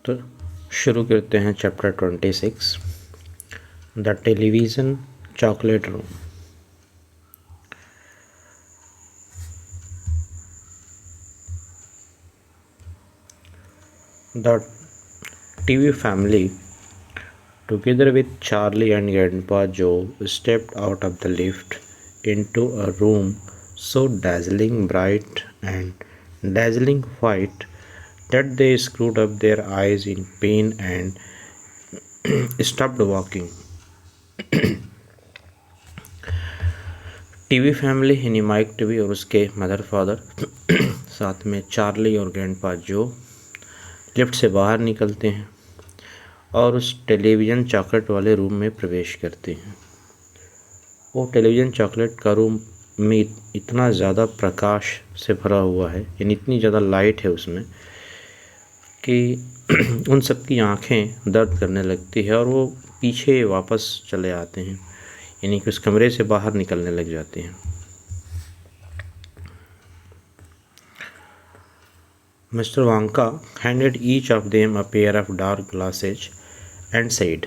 तो शुरू करते हैं chapter 26 the television chocolate room. The TV family, together with Charlie and Grandpa Joe, stepped out of the lift into a room so dazzling bright and dazzling white that they screwed up their eyes in pain and stopped walking. TV family यानी mic TV और उसके mother father साथ में Charlie और grandpa जो lift से बाहर निकलते हैं और उस टेलीविज़न चॉकलेट वाले रूम में प्रवेश करते हैं। वो टेलीविज़न चॉकलेट का रूम में इतना ज़्यादा प्रकाश से भरा हुआ है, यानी इतनी ज़्यादा लाइट है उसमें कि उन सब की आँखें दर्द करने लगती है और वो पीछे वापस चले आते हैं, यानी कि उस कमरे से बाहर निकलने लग जाते हैं। Mister Wonka handed each of them a pair of dark glasses and said,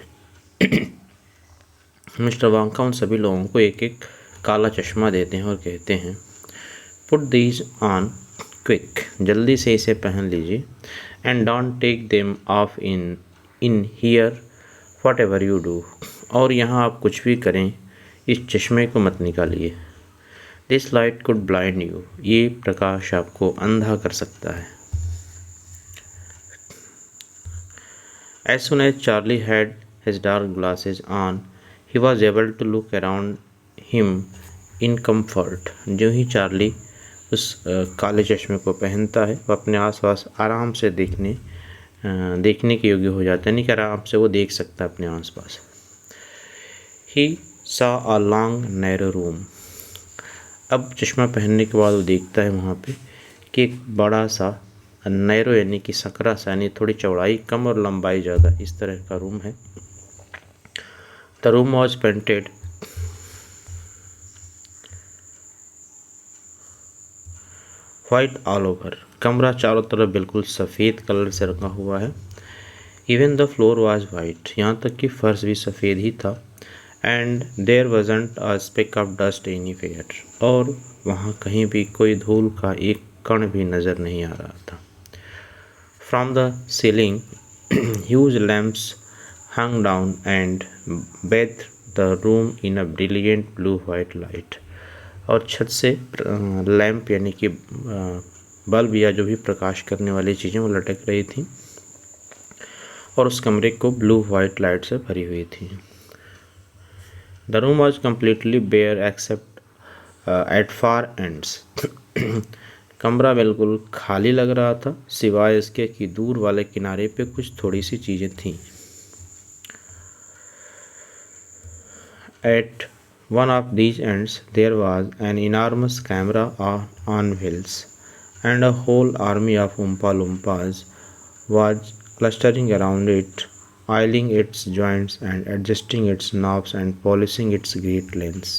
mister Wonka उन सभी लोगों को एक एक काला चश्मा देते हैं और कहते हैं, पुट दीज ऑन क्विक, जल्दी से इसे पहन लीजिए, and don't take them off in here whatever you do, और यहाँ आप कुछ भी करें इस चश्मे को मत निकालिए। This light could blind you, ये प्रकाश आपको अंधा कर सकता है। As soon as Charlie had his dark glasses on, he was able to look around him in comfort. जो ही चार्ली उस काले चश्मे को पहनता है वो अपने आसपास आराम से देखने के योग्य हो जाता है, नहीं कि आराम से वो देख सकता है अपने आसपास। He saw a long narrow room. अब चश्मा पहनने के बाद वो देखता है वहाँ पे कि एक बड़ा सा नैरो यानी कि सकरा सा, यानी थोड़ी चौड़ाई कम और लंबाई ज़्यादा, इस तरह का रूम है। The room was painted white all over, कमरा चारों तरफ बिल्कुल सफ़ेद कलर से रंगा हुआ है। Even the floor was white, यहाँ तक कि फर्श भी सफ़ेद ही था। And there wasn't a speck of dust anywhere, और वहाँ कहीं भी कोई धूल का एक कण भी नज़र नहीं आ रहा था। From the ceiling, huge lamps hung down and bathed the room in a brilliant blue-white light. और छत से लैंप यानी कि बल्ब या जो भी प्रकाश करने वाली चीज़ें वो लटक रही थी और उस कमरे को ब्लू वाइट लाइट से भरी हुई थी। The room was completely bare except at far ends. कमरा बिल्कुल खाली लग रहा था सिवाय इसके कि दूर वाले किनारे पे कुछ थोड़ी सी चीज़ें थीं। At one of these ends there was an enormous camera on wheels, and a whole army of Oompa Loompas was clustering around it, oiling its joints and adjusting its knobs and polishing its great lens.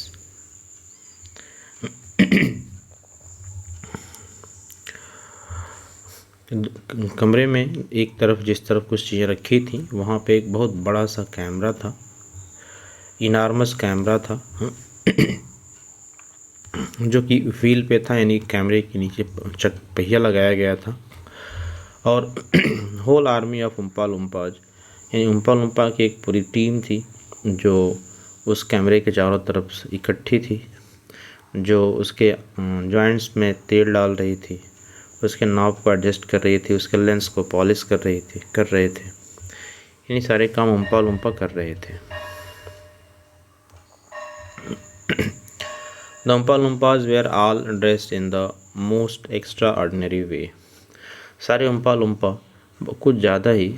कमरे में एक तरफ जिस तरफ कुछ चीज़ें रखी थी वहाँ पे एक बहुत बड़ा सा कैमरा था, इनार्मस कैमरा था जो कि व्हील पे था, यानी कैमरे के नीचे पहिया लगाया गया था। और होल आर्मी ऑफ उम्पा लुम्पाज, यानी उम्पा लुम्पा की एक पूरी टीम थी जो उस कैमरे के चारों तरफ इकट्ठी थी, जो उसके जॉइंट्स में तेल डाल रही थी, उसके नॉब को एडजस्ट कर रही थी, उसके लेंस को पॉलिश कर रहे थे, यानी सारे काम उम्पा लुम्पा कर रहे थे। The Oompa Loompas were all dressed in the most extraordinary way, सारे उम्पा लुम्पा कुछ ज़्यादा ही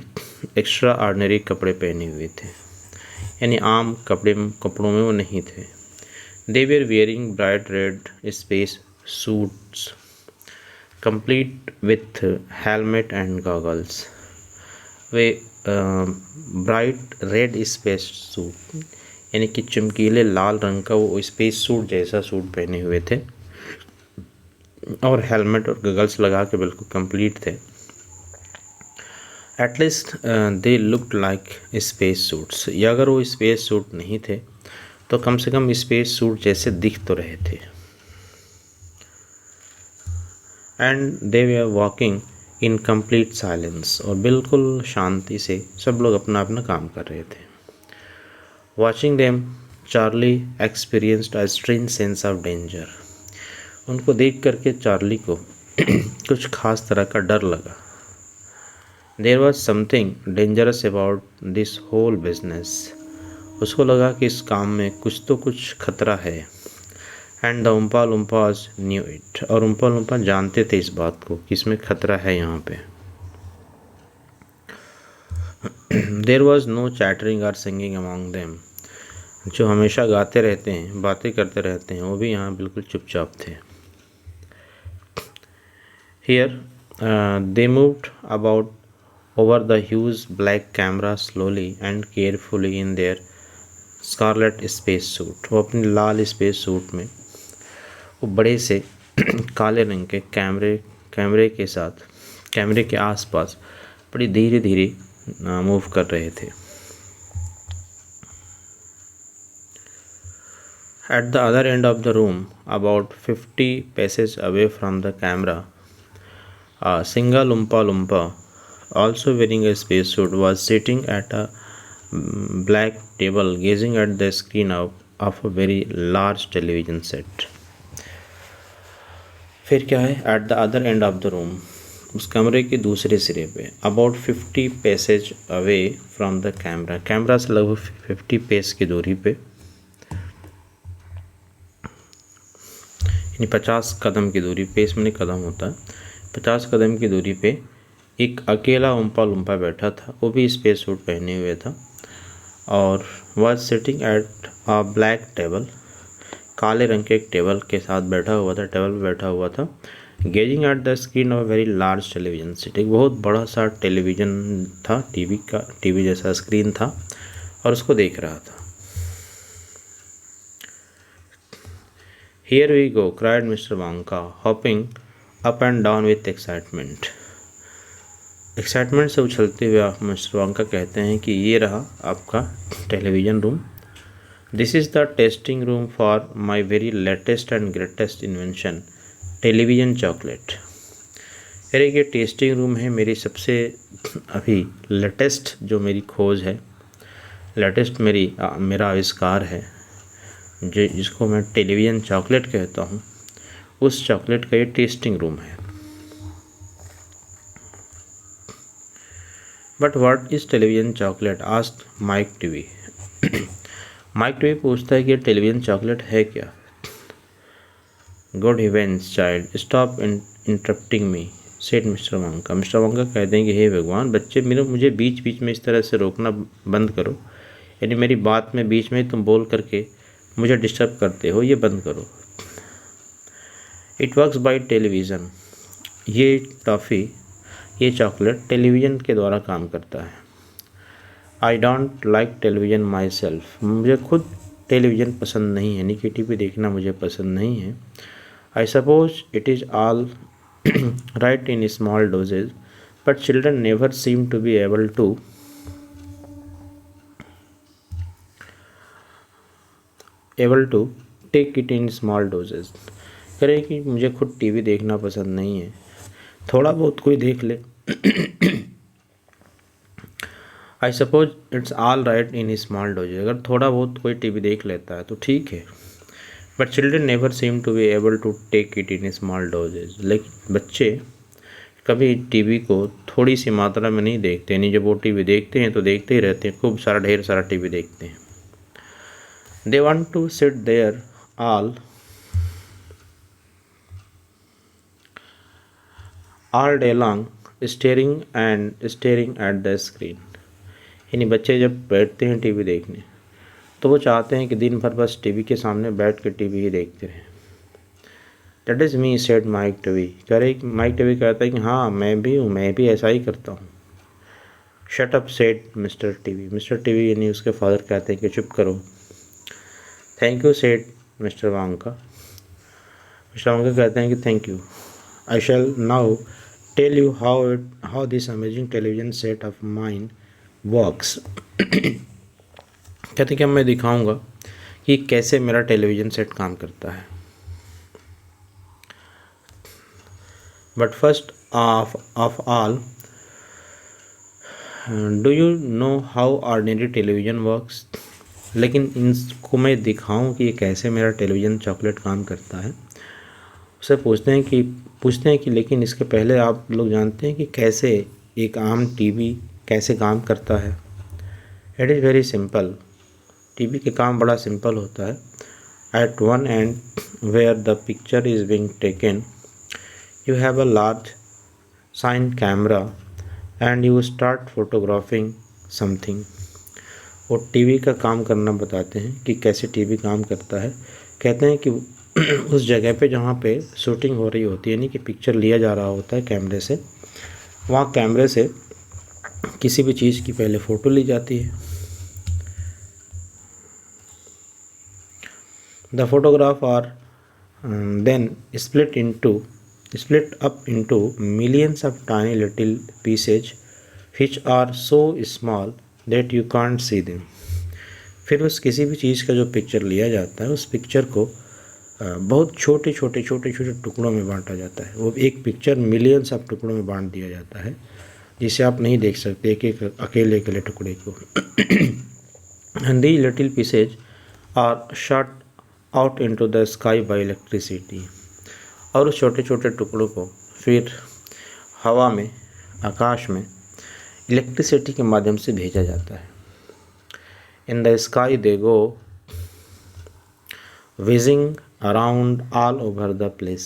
एक्स्ट्रा ऑर्डिनरी कपड़े पहने हुए थे, यानी आम कपड़ों में वो नहीं थे। They were wearing bright red space suits complete with helmet and goggles. वे ब्राइट रेड स्पेस सूट, यानी कि चमकीले लाल रंग का वो स्पेस सूट जैसा सूट पहने हुए थे और हेलमेट और गगल्स लगा के बिल्कुल कंप्लीट थे। At least they looked like space suits, या अगर वो स्पेस सूट नहीं थे तो कम से कम स्पेस सूट जैसे दिख तो रहे थे। एंड दे वे are walking in complete silence, और बिल्कुल शांति से सब लोग अपना अपना काम कर रहे थे। Watching them Charlie experienced a strange sense of danger, उनको देख करके चार्ली को कुछ खास तरह का डर लगा। There was something dangerous about this whole business, उसको लगा कि इस काम में कुछ खतरा है। And the Oompa Loompas knew it, और उम्पा लुम्पा जानते थे इस बात को कि इसमें खतरा है यहाँ पे। देयर वॉज नो चैटरिंग और सिंगिंग अमॉन्ग देम, जो हमेशा गाते रहते हैं, बातें करते रहते हैं, वो भी यहाँ बिल्कुल चुपचाप थे। Here they moved about over the huge black camera slowly and carefully in their scarlet space suit, वो अपने लाल स्पेस सूट में वो बड़े से काले रंग के कैमरे के साथ कैमरे के आसपास बड़ी धीरे धीरे मूव कर रहे थे। At the other end of the room, about 50 paces away from the camera, a single Oompa Loompa, also wearing a spacesuit, was sitting at a black table gazing at the screen of a very large television set. फिर क्या है? At the other end of the room, उस कमरे के दूसरे सिरे पे, about 50 paces away from the camera, camera से लगभग 50 पेस की दूरी पे, यानी 50 कदम की दूरी, पेस में कदम होता है, 50 कदम की दूरी पे एक अकेला उम्पा लुम्पा बैठा था, वो भी स्पेस सूट पहने हुए था, और was sitting at a black table, काले रंग के एक टेबल के साथ बैठा हुआ था, टेबल पे बैठा हुआ था, gazing at the screen of a very large television set, एक बहुत बड़ा सा टेलीविज़न था, टीवी जैसा स्क्रीन था, और उसको देख रहा था। Here we go, cried Mr. Wonka, hopping up and down with excitement. Excitement से उछलते हुए आप मिस्टर वांका कहते हैं कि ये रहा आपका television room. This is the testing room for my very latest and greatest invention, television chocolate. अरे ये टेस्टिंग रूम है मेरी सबसे अभी लेटेस्ट जो मेरी खोज है, लेटेस्ट मेरा आविष्कार है, जिसको मैं टेलीविज़न चॉकलेट कहता हूँ, उस चॉकलेट का ये टेस्टिंग रूम है। But what is television chocolate? Asked Mike TV. Mike Teavee पूछता है कि टेलीविज़न चॉकलेट है क्या? Good heavens child, stop interrupting me, said mister Wonka. Mister Wonka कहते हैं कि हे भगवान, बच्चे मुझे बीच बीच में इस तरह से रोकना बंद करो, यानी मेरी बात में बीच में तुम बोल करके मुझे डिस्टर्ब करते हो, ये बंद करो। इट वर्क्स बाय टेलीविज़न, ये टॉफ़ी, ये चॉकलेट टेलीविज़न के द्वारा काम करता है। I don't like television my self, मुझे खुद टेलीविज़न पसंद नहीं है, यानी कि टीवी देखना मुझे पसंद नहीं है। I suppose it is all right in small doses, but children never seem to be able to take it in small doses. करें कि मुझे खुद टीवी देखना पसंद नहीं है, थोड़ा बहुत कोई देख ले। I suppose it's all right in small doses, अगर थोड़ा बहुत कोई टीवी देख लेता है तो ठीक है। But children never seem to be able to take it in small doses, लेकिन बच्चे कभी टीवी को थोड़ी सी मात्रा में नहीं देखते, नहीं जब वो टीवी देखते हैं तो देखते ही रहते हैं, खूब सारा ढेर सारा टीवी देखते हैं। They want to sit there all day long, staring at the screen। यानी बच्चे जब बैठते हैं टीवी देखने तो वो चाहते हैं कि दिन भर बस टीवी के सामने बैठ कर टीवी ही देखते रहें। That is me, said Mike TV. Mike TV कहता है कि हाँ मैं भी हूँ, मैं भी ऐसा ही करता हूँ। Shut up, said mister Teavee. Mister Teavee यानी उसके फादर कहते हैं कि चुप करो। Thank you, said mister Wonka. Mister Wonka कहते हैं कि thank you. I shall now tell you how this amazing television set of mine works. कहते कि अब मैं दिखाऊंगा कि कैसे मेरा टेलीविज़न सेट काम करता है. But first of all, do you know how ordinary television works. लेकिन इनको मैं दिखाऊं कि ये कैसे मेरा टेलीविज़न चॉकलेट काम करता है. उससे पूछते हैं कि लेकिन इसके पहले आप लोग जानते हैं कि कैसे एक आम टीवी कैसे काम करता है. It is very simple. TV के काम बड़ा सिंपल होता है. At one end where the picture is being taken, you have a large cine camera and you start photographing something. वो टीवी का काम करना बताते हैं कि कैसे टीवी काम करता है. कहते हैं कि उस जगह पे जहाँ पे शूटिंग हो रही होती है, यानी कि पिक्चर लिया जा रहा होता है कैमरे से, वहाँ कैमरे से किसी भी चीज़ की पहले फ़ोटो ली जाती है. The photograph are then split up into millions of tiny little pieces which are so small that you can't see them. फिर उस किसी भी चीज़ का जो पिक्चर लिया जाता है, उस पिक्चर को बहुत छोटे छोटे टुकड़ों में बांटा जाता है. वो एक पिक्चर मिलियंस ऑफ टुकड़ों में बांट दिया जाता है, जिसे आप नहीं देख सकते एक एक अकेले टुकड़े को. And these little pieces are shot out into the sky by electricity. और उस छोटे छोटे टुकड़ों को फिर हवा में, आकाश में इलेक्ट्रिसिटी के माध्यम से भेजा जाता है. In the sky they go whizzing around all over the place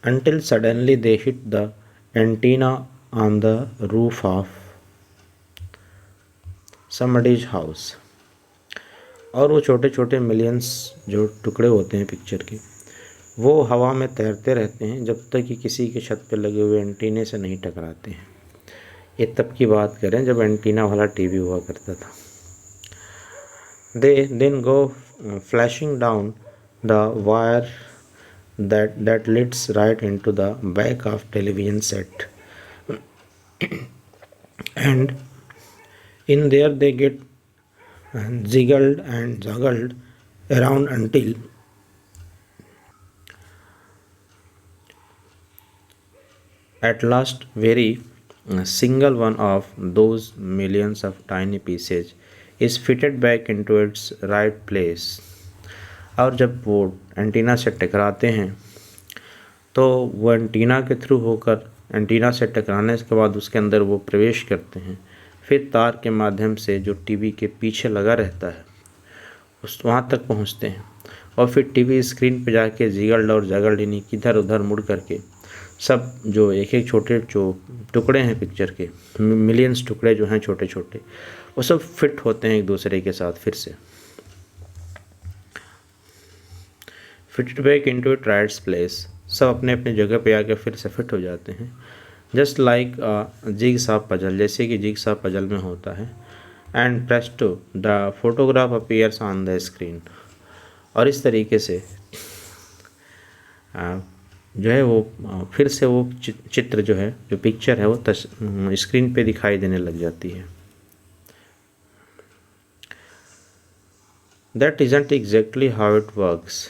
until suddenly they hit the antenna on the roof of somebody's house. और वो छोटे छोटे मिलियंस जो टुकड़े होते हैं पिक्चर के, वो हवा में तैरते रहते हैं जब तक कि किसी के छत पर लगे हुए एंटीने से नहीं टकराते हैं. ये तब की बात करें जब एंटीना वाला टीवी हुआ करता था. They then go flashing down the wire that leads right into the back of television set, and in there they get jiggled and juggled around until at last very single one of those millions of tiny pieces is fitted back into its right place. और जब वो antenna से टकराते हैं तो वो antenna के through होकर, एंटीना से टकराने के बाद उसके अंदर वो प्रवेश करते हैं. फिर तार के माध्यम से जो टीवी के पीछे लगा रहता है उस वहाँ तक पहुँचते हैं, और फिर टीवी स्क्रीन पे जाके जिगल्ड और जगल्ड यानी कि इधर उधर मुड़ करके सब जो एक एक छोटे जो टुकड़े हैं पिक्चर के, मिलियंस टुकड़े जो हैं छोटे छोटे, वो सब फिट होते हैं एक दूसरे के साथ. फिर से fit back into it rights place, सब अपने अपने जगह पे आके फिर से फिट हो जाते हैं. जस्ट लाइक जिगसॉ पजल, जैसे कि जिगसॉ पजल में होता है. And Presto the photograph appears on the screen. और इस तरीके से जो है वो फिर से वो चित्र जो है, जो पिक्चर है, वो स्क्रीन पे दिखाई देने लग जाती है. That isn't exactly how it works,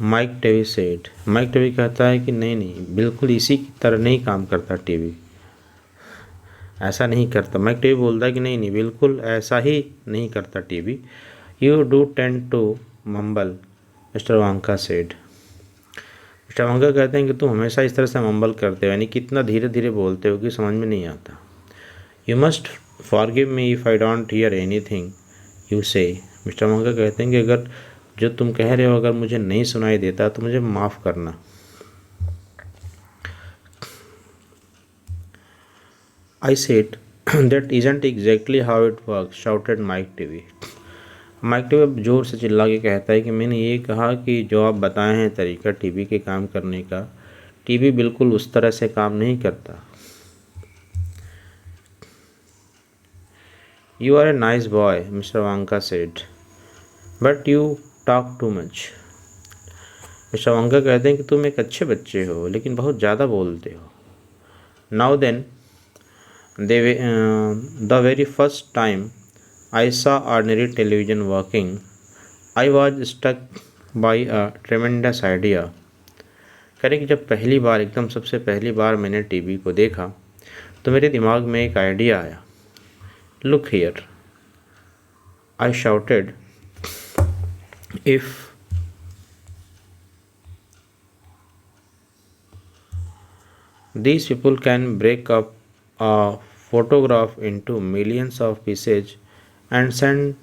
Mike Teavee said. Mike Teavee कहता है कि नहीं, बिल्कुल इसी की तरह नहीं काम करता टीवी, ऐसा नहीं करता. माइक टेवी बोलता है कि नहीं, बिल्कुल ऐसा ही नहीं करता TV. You do tend to mumble, mister Wonka said. Mister Wonka कहते हैं कि तुम हमेशा इस तरह से मम्बल करते हो, यानी कितना धीरे धीरे बोलते हो कि समझ में नहीं आता. You must forgive me if I don't hear anything you से. मिस्टर वांका कहते हैं कि अगर जो तुम कह रहे हो अगर मुझे नहीं सुनाई देता तो मुझे माफ़ करना. I said that isn't exactly how it work, shouted Mike TV. Mike TV ज़ोर से चिल्ला के कहता है कि मैंने ये कहा कि जो आप बताए हैं तरीका टीवी के काम करने का, टीवी बिल्कुल उस तरह से काम नहीं करता. You are a nice boy, mister Wonka said, but you talk too much. Mister Wonka कहते हैं कि तुम एक अच्छे बच्चे हो लेकिन बहुत ज़्यादा बोलते हो. Now then, the very first time I saw ordinary television working, I was struck by a tremendous idea. करें कि जब पहली बार एकदम सबसे पहली बार मैंने टीवी को देखा तो मेरे दिमाग में एक आइडिया आया. Look here, I shouted. If these people can break up a photograph into millions of pieces and send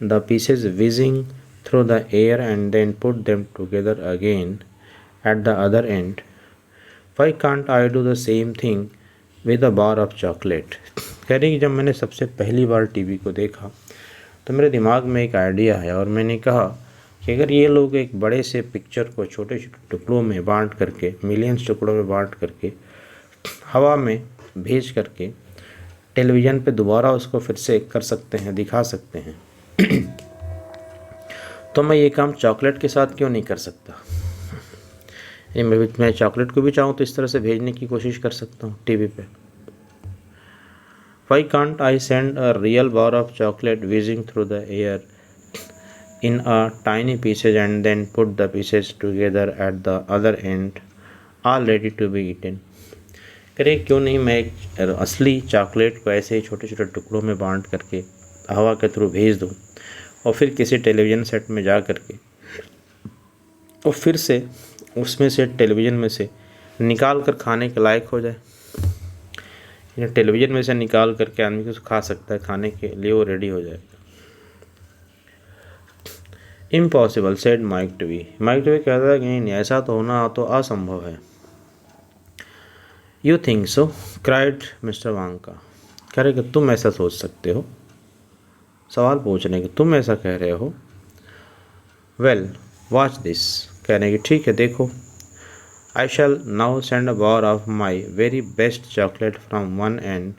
the pieces whizzing through the air and then put them together again at the other end, why can't I do the same thing with a bar of chocolate? कह रही कि जब मैंने सबसे पहली बार TV को देखा तो मेरे दिमाग में एक आइडिया आया और मैंने कहा कि अगर ये लोग एक बड़े से पिक्चर को छोटे छोटे टुकड़ों में बांट करके, मिलियंस टुकड़ों में बांट करके हवा में भेज करके टेलीविज़न पे दोबारा उसको फिर से कर सकते हैं, दिखा सकते हैं, तो मैं ये काम चॉकलेट के साथ क्यों नहीं कर सकता? मैं चॉकलेट को भी चाहूँ तो इस तरह से भेजने की कोशिश कर सकता हूँ टीवी पे. Why can't I send a real bar of chocolate whizzing through the air in a tiny pieces and then put the pieces together at the other end, all ready to be eaten? करे क्यों नहीं मैं एक असली chocolate को ऐसे ही छोटे छोटे टुकड़ों में बांट करके हवा के थ्रू भेज दूँ और फिर किसी टेलीविज़न सेट में जा करके और फिर से उसमें से टेलीविज़न में से निकाल कर खाने के लायक हो जाए. टेलीविज़न में से निकाल करके आदमी को खा सकता है, खाने के लिए वो रेडी हो जाएगा. Impossible said Mike Teavee. Mike Teavee कहता है कि नहीं, ऐसा तो होना तो असंभव है. You think so, cried mister Wonka. कह रहे कि तुम ऐसा सोच सकते हो, सवाल पूछ रहे कि तुम ऐसा कह रहे हो. Well watch this. कह रहे कि ठीक है देखो. I shall now send a bar of my very best chocolate from one end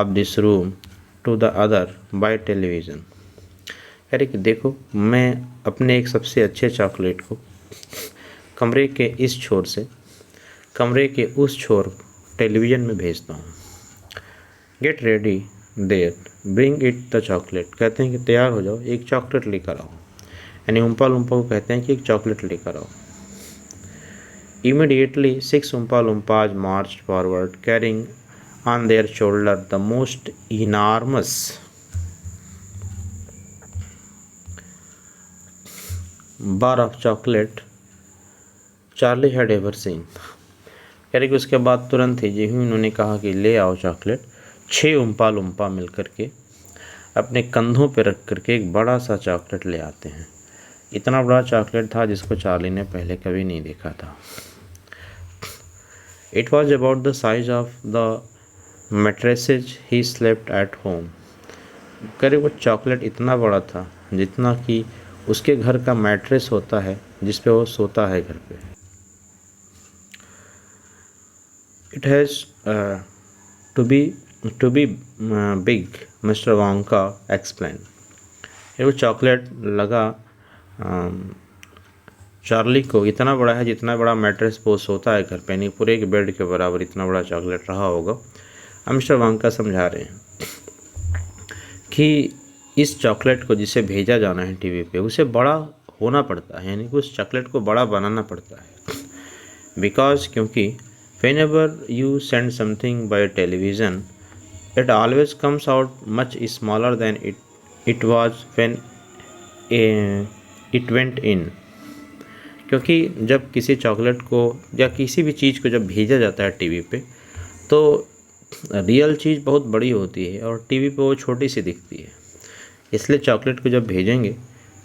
of this room to the other by television. कह रहे कि देखो मैं अपने एक सबसे अच्छे चॉकलेट को कमरे के इस छोर से कमरे के उस छोर टेलीविज़न में भेजता हूँ. Get ready there, bring it the chocolate. कहते हैं कि तैयार हो जाओ, एक चॉकलेट लेकर आओ. यानी उम्पा लुम्पा को कहते हैं कि एक चॉकलेट लेकर आओ. Immediately 6 Oompa Loompas marched forward, carrying on their shoulder the most enormous bar of chocolate Charlie had ever seen. कह रहे कि उसके बाद तुरंत ही जी उन्होंने कहा कि ले आओ चॉकलेट. 6 उम्पा लुम्पा मिल करके अपने कंधों पर रख करके एक बड़ा सा चॉकलेट ले आते हैं. इतना बड़ा चॉकलेट था जिसको चार्ली ने पहले कभी नहीं देखा था. It was about the size of the mattresses he slept at home. करे वो चॉकलेट इतना बड़ा था जितना कि उसके घर का मैट्रेस होता है जिस पे वो सोता है घर पे. It has to be big, Mr. Wonka explained. वो चॉकलेट लगा चार्ली को इतना बड़ा है जितना बड़ा मैट्रेस वो सोता है घर पे, यानी पूरे एक बेड के बराबर इतना बड़ा चॉकलेट रहा होगा. मिस्टर वांका समझा रहे हैं कि इस चॉकलेट को जिसे भेजा जाना है टीवी पे उसे बड़ा होना पड़ता है, यानी कि उस चॉकलेट को बड़ा बनाना पड़ता है. बिकॉज क्योंकि when ever you send something bye television it always comes out much smaller than it was when it went in. क्योंकि जब किसी चॉकलेट को या किसी भी चीज़ को जब भेजा जाता है टीवी पे तो रियल चीज़ बहुत बड़ी होती है और टीवी पे वो छोटी सी दिखती है. इसलिए चॉकलेट को जब भेजेंगे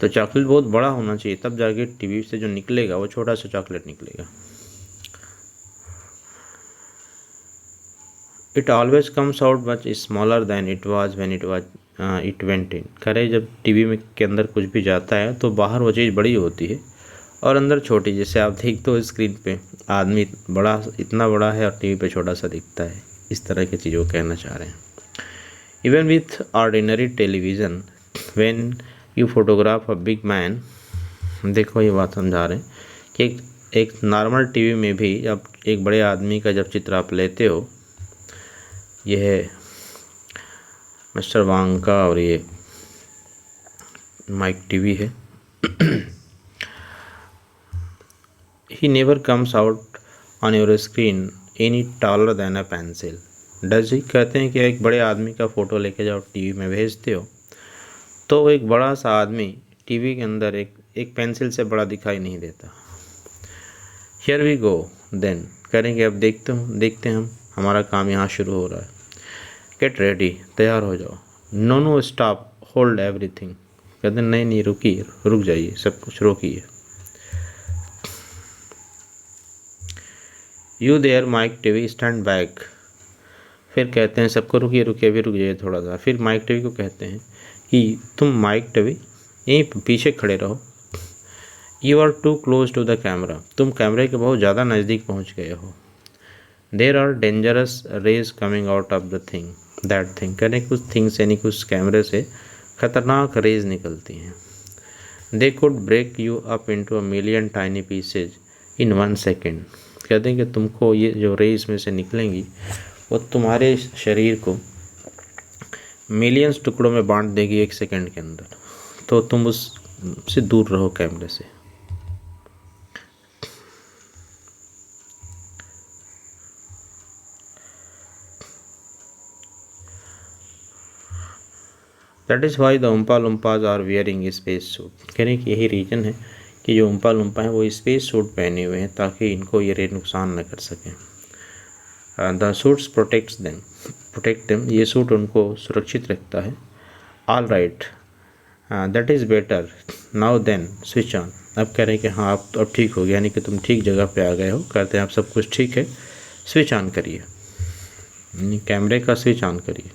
तो चॉकलेट बहुत बड़ा होना चाहिए, तब जाके टीवी से जो निकलेगा वो छोटा सा चॉकलेट निकलेगा. It always comes out much smaller than it was when it went in. करे जब टीवी में के अंदर कुछ भी जाता है तो बाहर वो चीज़ बड़ी होती है और अंदर छोटी. जैसे आप देखते हो स्क्रीन पे आदमी बड़ा इतना बड़ा है और टीवी पे छोटा सा दिखता है. इस तरह की चीज़ों को कहना चाह रहे हैं. Even with ordinary television when you photograph a big man. देखो ये बात समझा रहे हैं कि एक नॉर्मल टीवी में भी जब एक बड़े आदमी का जब चित्र आप लेते हो यह है मिस्टर वांग का और ये माइक टीवी है। He never comes out on your screen any taller than a pencil. Does he कहते हैं कि एक बड़े आदमी का फ़ोटो लेके जाओ टीवी में भेजते हो तो वो एक बड़ा सा आदमी टीवी के अंदर एक पेंसिल से बड़ा दिखाई नहीं देता। हियर वी गो देन, करेंगे अब देखते हैं हम, हमारा काम यहाँ शुरू हो रहा है। गेट रेडी, तैयार हो जाओ। No no stop, hold everything. कहते नहीं नहीं रुकिए, रुक जाइए, सब कुछ रोकिए। You there Mike Teavee stand back. फिर कहते हैं सबको रुकिए रुकिए, भी रुक जाइए थोड़ा सा। फिर माइक टीवी को कहते हैं कि तुम माइक टीवी यहीं पीछे खड़े रहो। You are too close to the camera, तुम कैमरे के बहुत ज़्यादा नज़दीक पहुँच गए हो। There are dangerous rays coming out of the thing that thing. कहने कुछ थिंग्स यानी कुछ कैमरे से खतरनाक रेज निकलती हैं। They could break you up into a million tiny pieces in 1 second. कहते हैं कि तुमको ये जो रेज में से निकलेंगी वो तुम्हारे शरीर को मिलियंस टुकड़ों में बांट देगी 1 सेकेंड के अंदर। तो तुम उससे दूर रहो कैमरे से। That is why the Oompa Loompas are wearing space suit. कहने की यही रीज़न है कि जो उम्पा लुम्पा हैं वो स्पेस सूट पहने हुए हैं ताकि इनको ये रे नुकसान न कर सकें। द सूट्स प्रोटेक्ट देम, ये सूट उनको सुरक्षित रखता है। All right, that is better, now then switch on. अब कह रहे हैं कि हाँ अब ठीक हो गया, यानी कि तुम ठीक जगह पे आ गए हो। कहते हैं अब सब कुछ ठीक है, स्विच ऑन करिए, कैमरे का स्विच ऑन करिए।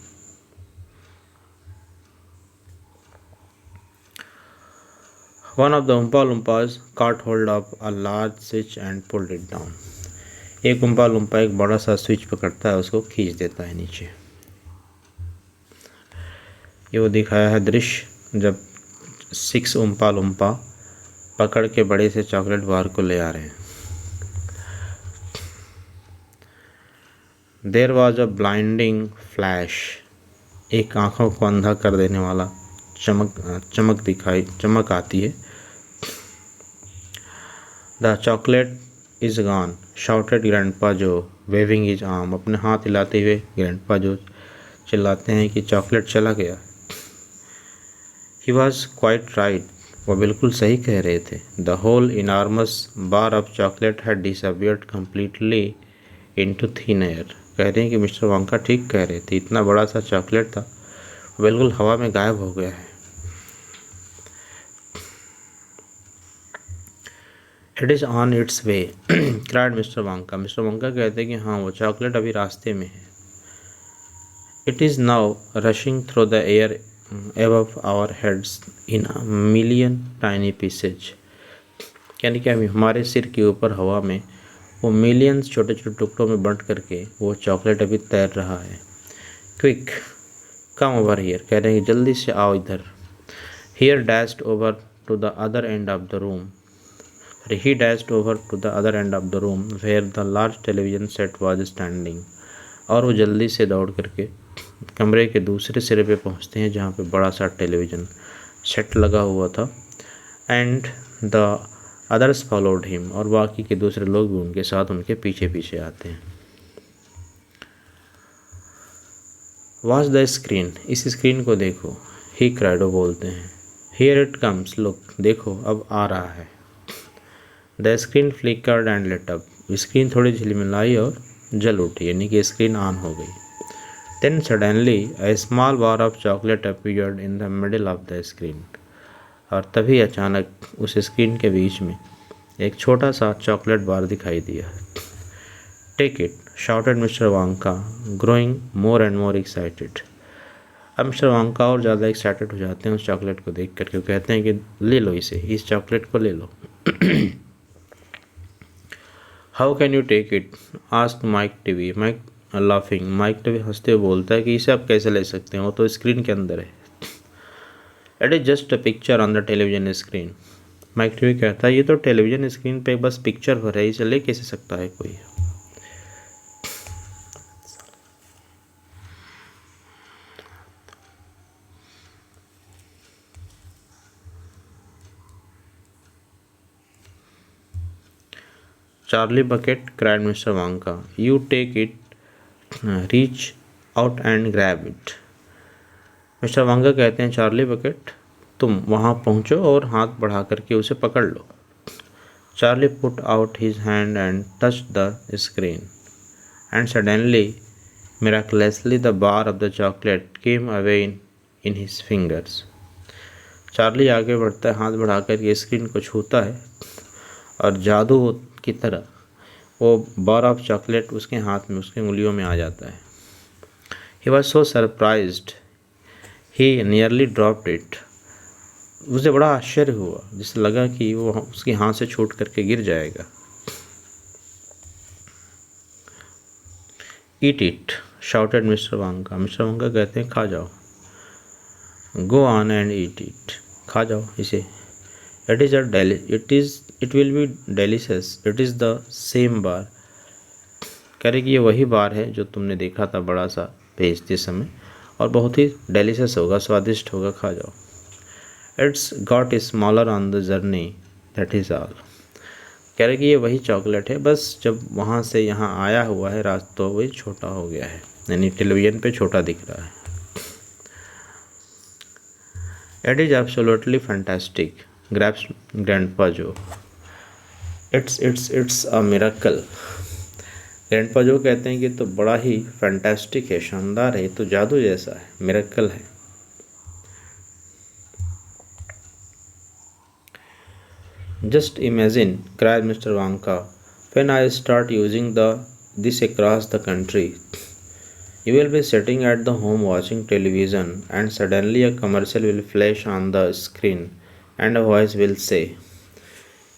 One of the Oompa Loompas caught hold of a large switch and pulled it down. एक उम्पा लुम्पा एक बड़ा सा स्विच पकड़ता है, उसको खींच देता है नीचे। ये वो दिखाया है दृश्य जब 6 उम्पा लुम्पा पकड़ के बड़े से चॉकलेट बार को ले आ रहे हैं। There was a blinding flash, एक आंखों को अंधा कर देने वाला चमक आती है। The chocolate is gone shouted grandpa जो वेविंग हिज आर्म। अपने हाथ हिलाते हुए ग्रैंडपा जो चिल्लाते हैं कि चॉकलेट चला गया। ही वॉज क्वाइट राइट, वो बिल्कुल सही कह रहे थे। The whole enormous bar of chocolate had disappeared completely into thin air. कह रहे हैं कि मिस्टर वांका ठीक कह रहे थे, इतना बड़ा सा चॉकलेट था बिल्कुल हवा में गायब हो गया है। It is on its way cried mister Wonka. Mister Wonka कहते हैं कि हाँ वो चॉकलेट अभी रास्ते में है। It is now rushing through the air above our heads in a million tiny pieces. यानी कि अभी हमारे सिर के ऊपर हवा में वो मिलियंस छोटे छोटे टुकड़ों में बंट करके वो चॉकलेट अभी तैर रहा है। क्विक कम ओवर हियर, कह रहे हैं कि जल्दी से आओ इधर। Here dashed over to the other end of the room. He dashed over to the other end of the room where the large television set was standing. और वो जल्दी से दौड़ करके कमरे के दूसरे सिरे पे पहुंचते हैं जहाँ पे बड़ा सा टेलीविज़न सेट लगा हुआ था। And the others followed him, और बाकी के दूसरे लोग भी उनके साथ उनके पीछे पीछे आते हैं। वॉच द स्क्रीन, इस स्क्रीन को देखो। ही क्राइडो बोलते हैं। हियर इट कम्स, लुक, देखो अब आ रहा है। The screen flickered and lit up, screen थोड़ी झिलमिलाई और जल उठी, यानी कि स्क्रीन ऑन हो गई। Then suddenly a small bar of chocolate appeared in the middle of the screen, और तभी अचानक उस स्क्रीन के बीच में एक छोटा सा चॉकलेट बार दिखाई दिया। Take it shouted mister Wonka growing more and more excited. अब मिस्टर वांका और ज़्यादा एक्साइटेड हो जाते हैं उस चॉकलेट को देख करके। वो कहते हैं कि ले लो इसे, इस चॉकलेट को ले लो। How can you take it asked Mike TV Mike laughing. Mike Teavee हंसते हुए बोलता है कि इसे आप कैसे ले सकते हैं, वो तो स्क्रीन के अंदर है। It is just a picture on the television screen. Mike TV कहता है ये तो टेलीविजन स्क्रीन पे बस पिक्चर हो रही है, इसे ले कैसे सकता है कोई। Charlie Bucket cried mister Wonka, you take it, reach out and grab it. Mister Wonka कहते हैं, चार्ली बकेट तुम वहाँ पहुँचो और हाथ बढ़ा करके उसे पकड़ लो। Charlie put out his hand and touch the screen and suddenly miraculously the bar of the chocolate came away in his fingers। Charlie आगे बढ़ता है, हाथ बढ़ाकर के स्क्रीन को छूता है और जादू की तरह वो बार ऑफ चॉकलेट उसके हाथ में, उसकी उंगलियों में आ जाता है। He was so surprised he nearly dropped it। उसे बड़ा आश्चर्य हुआ, जिससे लगा कि वो उसके हाथ से छूट करके गिर जाएगा। Eat it, shouted mister Wonka. Mister Wonka कहते हैं, खा जाओ। Go on and eat it, खा जाओ इसे। It will be delicious, it is the same bar। कह रहे कि ये वही बार है जो तुमने देखा था बड़ा सा भेजते समय, और बहुत ही डेलिशियस होगा, स्वादिष्ट होगा, खा जाओ। It's got smaller on the journey, that is all। कह रहे कि ये वही चॉकलेट है, बस जब वहाँ से यहाँ आया हुआ है रास्ता वही छोटा हो गया है, यानी टेलीविज़न पे छोटा दिख रहा है। It is absolutely fantastic, grabs Grandpa Joe। It's a miracle। Grandpa जो कहते हैं कि तो बड़ा ही फैंटास्टिक है, शानदार है, तो जादू जैसा है, मिरेकल है। Just imagine, cried Mr. Wanka, when I start using this across the country, you will be sitting at the home watching television and suddenly a commercial will flash on the screen and a voice will say।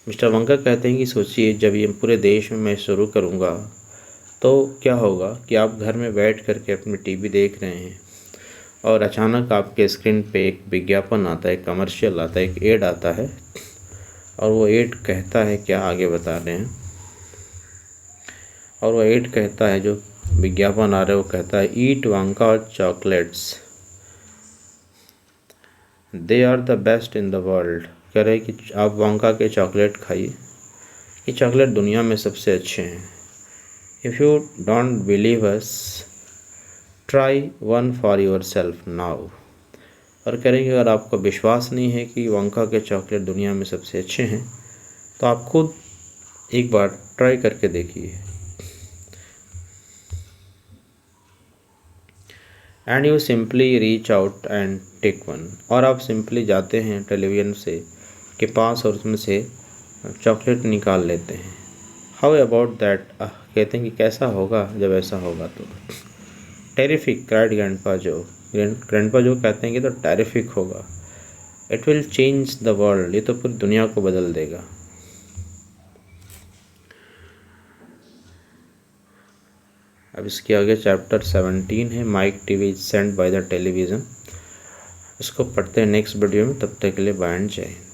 Mister Wonka कहते हैं कि सोचिए, जब ये पूरे देश में मैं शुरू करूँगा तो क्या होगा कि आप घर में बैठ करके अपनी टीवी देख रहे हैं और अचानक आपके स्क्रीन पे एक विज्ञापन आता है, कमर्शियल आता है, एक एड आता है, और वो एड कहता है, क्या आगे बता रहे हैं, और वो एड कहता है, जो विज्ञापन आ रहा है वो कहता है, eat Wonka chocolates, they are the best in the world. कह रहे हैं कि आप वांका के चॉकलेट खाइए, ये चॉकलेट दुनिया में सबसे अच्छे हैं। If you don't believe us, try one for your self now. और कह रहे हैं कि अगर आपको विश्वास नहीं है कि वांका के चॉकलेट दुनिया में सबसे अच्छे हैं, तो आप खुद एक बार ट्राई करके देखिए। And you simply reach out and take one. और आप सिंपली जाते हैं टेलीविज़न से के पास और उसमें से चॉकलेट निकाल लेते हैं। हाउ अबाउट दैट, कहते हैं कि कैसा होगा जब ऐसा होगा तो। टेरिफिक, क्राइड ग्रैंडपा जो। ग्रैंडपा जो कहते हैं कि तो टेरिफिक होगा। It will change the world, ये तो पूरी दुनिया को बदल देगा। अब इसके आगे चैप्टर 17 है, Mike TV sent by the television. इसको पढ़ते हैं नेक्स्ट वीडियो में, तब तक के लिए बाय एंड जय हिंद।